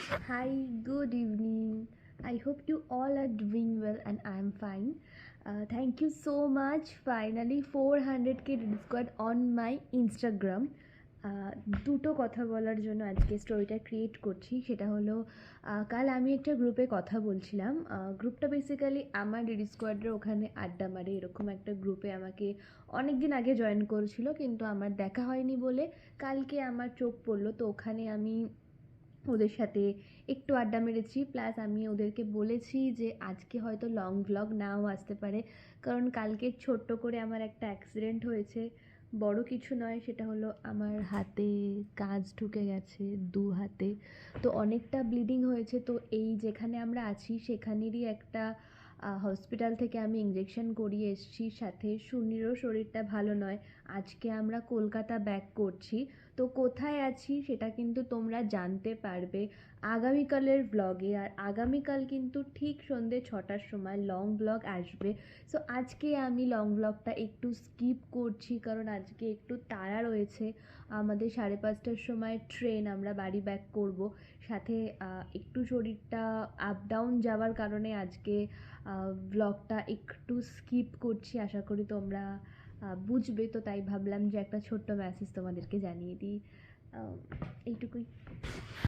Hi, good evening. I hope you all are doing well and I'm fine. Thank you so much. Finally, 400k squad on my Instagram. দুটো কথা বলার জন্য আজকে স্টোরিটা create করছি। সেটা হলো কাল আমি একটা গ্রুপে কথা বলছিলাম। গ্রুপটা বেসিক্যালি আমার ডিডি স্কোয়াডের ওখানে আড্ডা মারে এরকম একটা গ্রুপে আমাকে অনেক দিন আগে জয়েন করেছিল, কিন্তু আমার দেখা হয়নি বলে কালকে আমার চোখ পড়লো, তো ওখানে আমি ওদের সাথে একটু আড্ডা মেরেছি। প্লাস আমি ওদেরকে বলেছি যে আজকে হয়তো লং ভ্লগ নাও আসতে পারে, কারণ কালকে ছোট্ট করে আমার একটা অ্যাক্সিডেন্ট হয়েছে। বড় কিছু নয়, সেটা হলো আমার হাতে কাঁচ ঢুকে গেছে, দু হাতে। তো অনেকটা ব্লিডিং হয়েছে। তো এই যেখানে আমরা আছি সেখানেরই একটা হসপিটাল থেকে আমি ইঞ্জেকশন করিয়ে এসেছি। সাথে সুনীরও শরীরটা ভালো নয়। আজকে আমরা কলকাতা ব্যাক করছি। তো কোথায় আছি সেটা কিন্তু তোমরা জানতে পারবে আগামীকালের ব্লগে। আর আগামীকাল কিন্তু ঠিক সন্ধ্যে 6টার সময় লং ব্লগ আসবে। সো আজকে আমি লং ব্লগটা একটু স্কিপ করছি, কারণ আজকে একটু তাড়া রয়েছে। আমাদের 5:30টার সময় ট্রেন, আমরা বাড়ি ব্যাক করব। সাথে একটু শরীরটা আপ ডাউন যাওয়ার কারণে আজকে ব্লগটা একটু স্কিপ করছি। আশা করি তোমরা বুঝবে। তো তাই ভাবলাম যে একটা ছোট্ট মেসেজ তোমাদেরকে জানিয়ে দিই। এইটুকুই।